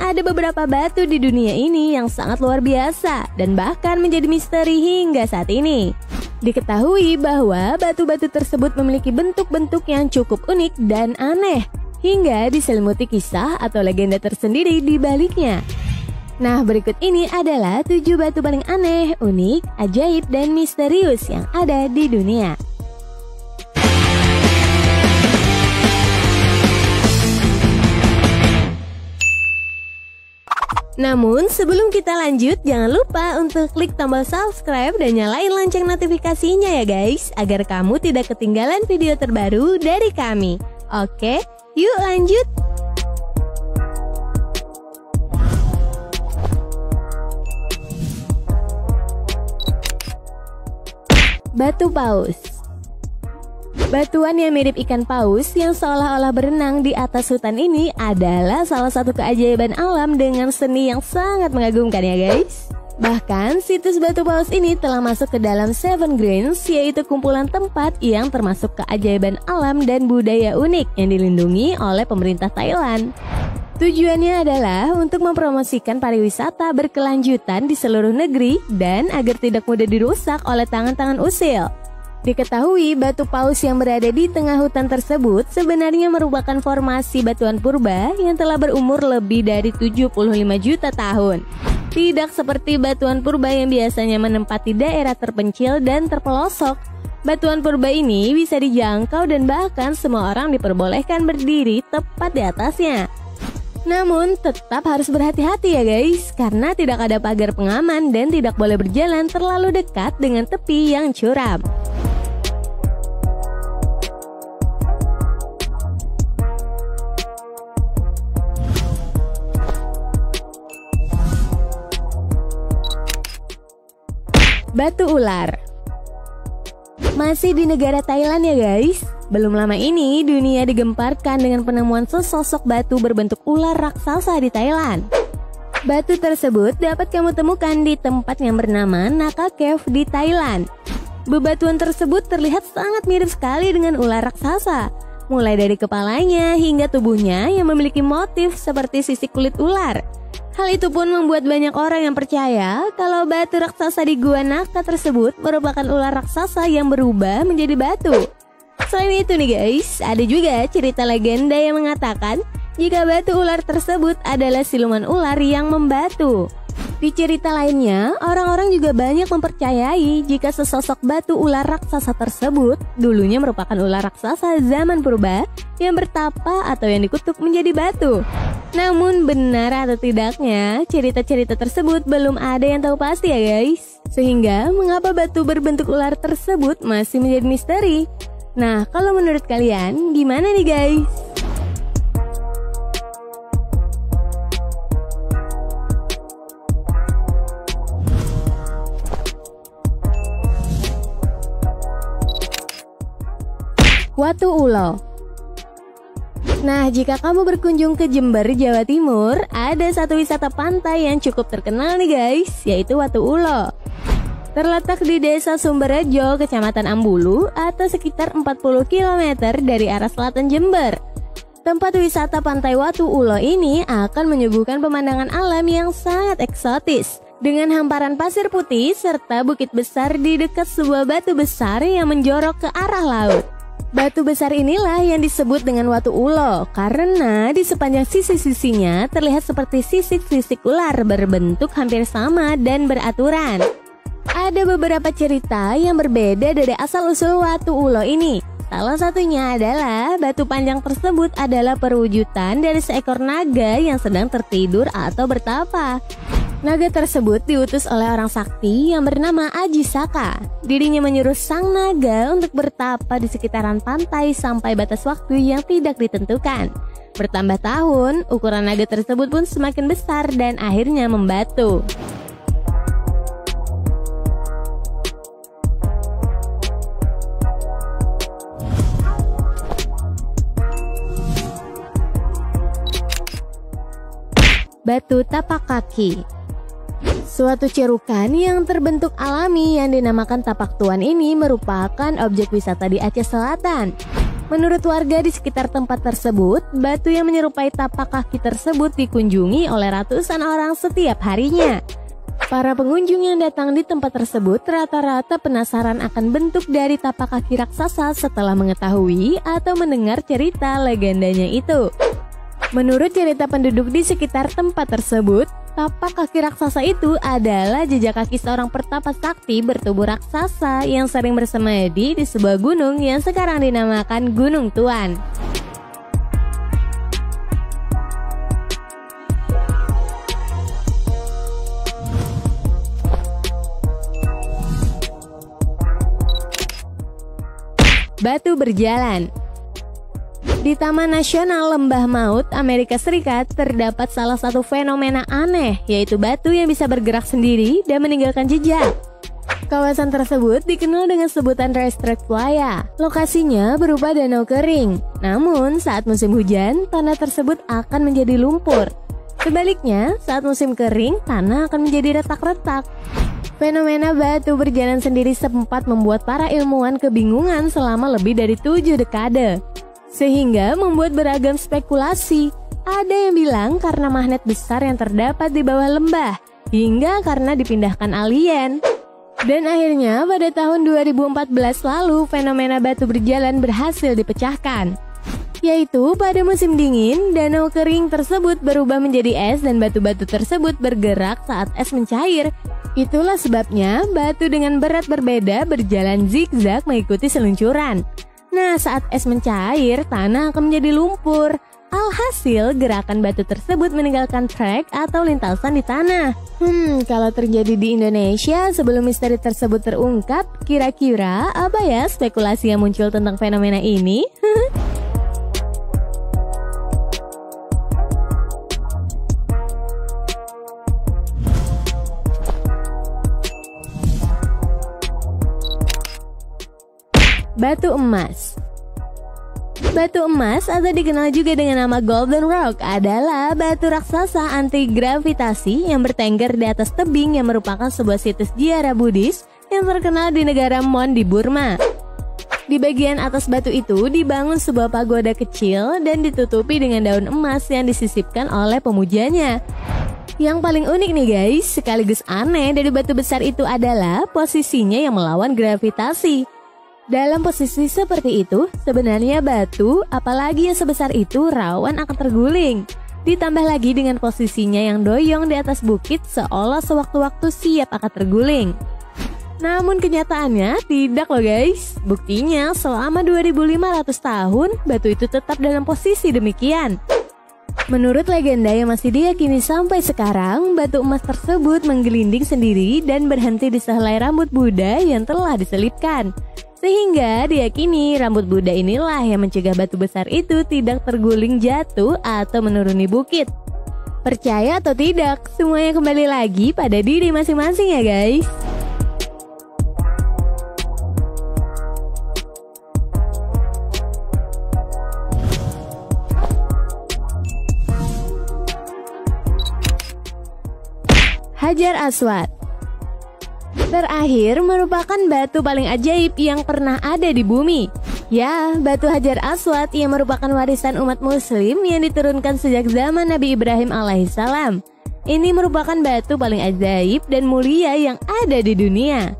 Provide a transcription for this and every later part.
ada beberapa batu di dunia ini yang sangat luar biasa dan bahkan menjadi misteri hingga saat ini. Diketahui bahwa batu-batu tersebut memiliki bentuk-bentuk yang cukup unik dan aneh, hingga diselimuti kisah atau legenda tersendiri di baliknya. Nah, berikut ini adalah 7 batu paling aneh, unik, ajaib, dan misterius yang ada di dunia. Namun sebelum kita lanjut, jangan lupa untuk klik tombol subscribe dan nyalain lonceng notifikasinya ya guys, agar kamu tidak ketinggalan video terbaru dari kami. Oke, yuk lanjut. Batu paus. Batuan yang mirip ikan paus yang seolah-olah berenang di atas hutan ini adalah salah satu keajaiban alam dengan seni yang sangat mengagumkan ya guys. Bahkan situs batu paus ini telah masuk ke dalam Seven Greens, yaitu kumpulan tempat yang termasuk keajaiban alam dan budaya unik yang dilindungi oleh pemerintah Thailand. Tujuannya adalah untuk mempromosikan pariwisata berkelanjutan di seluruh negeri dan agar tidak mudah dirusak oleh tangan-tangan usil. Diketahui batu paus yang berada di tengah hutan tersebut sebenarnya merupakan formasi batuan purba yang telah berumur lebih dari 75 juta tahun. Tidak seperti batuan purba yang biasanya menempati daerah terpencil dan terpelosok. Batuan purba ini bisa dijangkau dan bahkan semua orang diperbolehkan berdiri tepat di atasnya. Namun tetap harus berhati-hati ya guys, karena tidak ada pagar pengaman dan tidak boleh berjalan terlalu dekat dengan tepi yang curam. Batu ular. Masih di negara Thailand ya guys. Belum lama ini dunia digemparkan dengan penemuan sesosok batu berbentuk ular raksasa di Thailand. Batu tersebut dapat kamu temukan di tempat yang bernama Naka Cave di Thailand. Bebatuan tersebut terlihat sangat mirip sekali dengan ular raksasa, mulai dari kepalanya hingga tubuhnya yang memiliki motif seperti sisik kulit ular. Hal itu pun membuat banyak orang yang percaya kalau batu raksasa di Gua Naka tersebut merupakan ular raksasa yang berubah menjadi batu. Selain itu nih guys, ada juga cerita legenda yang mengatakan jika batu ular tersebut adalah siluman ular yang membatu. Di cerita lainnya, orang-orang juga banyak mempercayai jika sesosok batu ular raksasa tersebut dulunya merupakan ular raksasa zaman purba yang bertapa atau yang dikutuk menjadi batu. Namun benar atau tidaknya, cerita-cerita tersebut belum ada yang tahu pasti ya guys. Sehingga mengapa batu berbentuk ular tersebut masih menjadi misteri. Nah, kalau menurut kalian gimana nih guys? Watu Ulo. Nah, jika kamu berkunjung ke Jember, Jawa Timur, ada satu wisata pantai yang cukup terkenal nih guys, yaitu Watu Ulo. Terletak di Desa Sumberrejo, Kecamatan Ambulu, atau sekitar 40 km dari arah selatan Jember. Tempat wisata pantai Watu Ulo ini akan menyuguhkan pemandangan alam yang sangat eksotis, dengan hamparan pasir putih serta bukit besar di dekat sebuah batu besar yang menjorok ke arah laut. Batu besar inilah yang disebut dengan Watu Ulo karena di sepanjang sisi-sisinya terlihat seperti sisik-sisik ular berbentuk hampir sama dan beraturan. Ada beberapa cerita yang berbeda dari asal-usul Watu Ulo ini. Salah satunya adalah batu panjang tersebut adalah perwujudan dari seekor naga yang sedang tertidur atau bertapa. Naga tersebut diutus oleh orang sakti yang bernama Aji Saka. Dirinya menyuruh sang naga untuk bertapa di sekitaran pantai sampai batas waktu yang tidak ditentukan. Bertambah tahun, ukuran naga tersebut pun semakin besar dan akhirnya membatu. Batu tapak kaki. Suatu cerukan yang terbentuk alami yang dinamakan Tapak Tuan ini merupakan objek wisata di Aceh Selatan. Menurut warga di sekitar tempat tersebut, batu yang menyerupai tapak kaki tersebut dikunjungi oleh ratusan orang setiap harinya. Para pengunjung yang datang di tempat tersebut rata-rata penasaran akan bentuk dari tapak kaki raksasa setelah mengetahui atau mendengar cerita legendanya itu. Menurut cerita penduduk di sekitar tempat tersebut, tapak kaki raksasa itu adalah jejak kaki seorang pertapa sakti bertubuh raksasa yang sering bersemedi di sebuah gunung yang sekarang dinamakan Gunung Tuan. Batu berjalan. Di Taman Nasional Lembah Maut, Amerika Serikat, terdapat salah satu fenomena aneh, yaitu batu yang bisa bergerak sendiri dan meninggalkan jejak. Kawasan tersebut dikenal dengan sebutan Racetrack Playa. Lokasinya berupa danau kering. Namun, saat musim hujan, tanah tersebut akan menjadi lumpur. Sebaliknya, saat musim kering, tanah akan menjadi retak-retak. Fenomena batu berjalan sendiri sempat membuat para ilmuwan kebingungan selama lebih dari 7 dekade. Sehingga membuat beragam spekulasi. Ada yang bilang karena magnet besar yang terdapat di bawah lembah, hingga karena dipindahkan alien. Dan akhirnya pada tahun 2014 lalu fenomena batu berjalan berhasil dipecahkan. Yaitu pada musim dingin, danau kering tersebut berubah menjadi es dan batu-batu tersebut bergerak saat es mencair. Itulah sebabnya batu dengan berat berbeda berjalan zigzag mengikuti seluncuran. Nah, saat es mencair, tanah akan menjadi lumpur. Alhasil, gerakan batu tersebut meninggalkan trek atau lintasan di tanah. Kalau terjadi di Indonesia sebelum misteri tersebut terungkap, kira-kira apa ya spekulasi yang muncul tentang fenomena ini? Batu emas. Batu emas atau dikenal juga dengan nama Golden Rock adalah batu raksasa anti gravitasi yang bertengger di atas tebing yang merupakan sebuah situs ziarah Buddhis yang terkenal di negara Mon di Burma. Di bagian atas batu itu dibangun sebuah pagoda kecil dan ditutupi dengan daun emas yang disisipkan oleh pemujanya. Yang paling unik nih guys, sekaligus aneh dari batu besar itu adalah posisinya yang melawan gravitasi. Dalam posisi seperti itu, sebenarnya batu, apalagi yang sebesar itu, rawan akan terguling. Ditambah lagi dengan posisinya yang doyong di atas bukit, seolah sewaktu-waktu siap akan terguling. Namun kenyataannya tidak loh guys. Buktinya selama 2500 tahun, batu itu tetap dalam posisi demikian. Menurut legenda yang masih diyakini sampai sekarang, batu emas tersebut menggelinding sendiri dan berhenti di sehelai rambut Buddha yang telah diselipkan. Sehingga diyakini rambut Buddha inilah yang mencegah batu besar itu tidak terguling jatuh atau menuruni bukit. Percaya atau tidak, semuanya kembali lagi pada diri masing-masing ya guys. Hajar Aswad. Terakhir merupakan batu paling ajaib yang pernah ada di bumi. Ya, batu Hajar Aswad yang merupakan warisan umat muslim yang diturunkan sejak zaman Nabi Ibrahim alaihissalam. Ini merupakan batu paling ajaib dan mulia yang ada di dunia.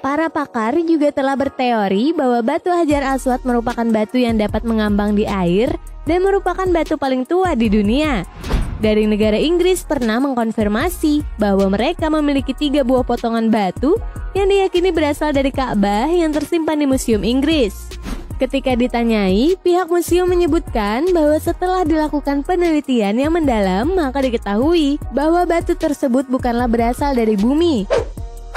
Para pakar juga telah berteori bahwa batu Hajar Aswad merupakan batu yang dapat mengambang di air dan merupakan batu paling tua di dunia. Dari negara Inggris pernah mengkonfirmasi bahwa mereka memiliki 3 buah potongan batu yang diyakini berasal dari Ka'bah yang tersimpan di Museum Inggris. Ketika ditanyai, pihak museum menyebutkan bahwa setelah dilakukan penelitian yang mendalam, maka diketahui bahwa batu tersebut bukanlah berasal dari bumi.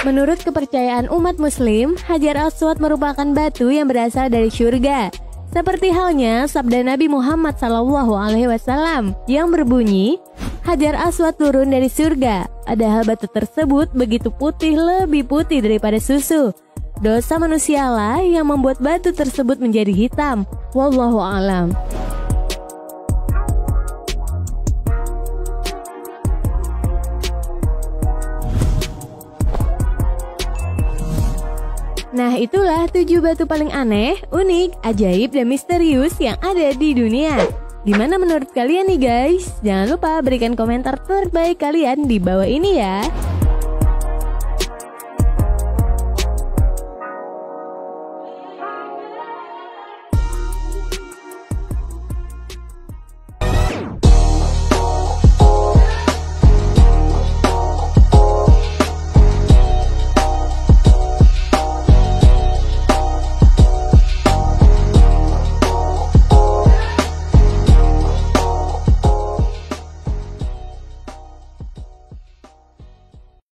Menurut kepercayaan umat muslim, Hajar Aswad merupakan batu yang berasal dari surga. Seperti halnya sabda Nabi Muhammad SAW yang berbunyi, Hajar Aswad turun dari surga, padahal batu tersebut begitu putih, lebih putih daripada susu. Dosa manusialah yang membuat batu tersebut menjadi hitam. Wallahu a'lam. Nah itulah 7 batu paling aneh, unik, ajaib, dan misterius yang ada di dunia. Gimana menurut kalian nih guys? Jangan lupa berikan komentar terbaik kalian di bawah ini ya.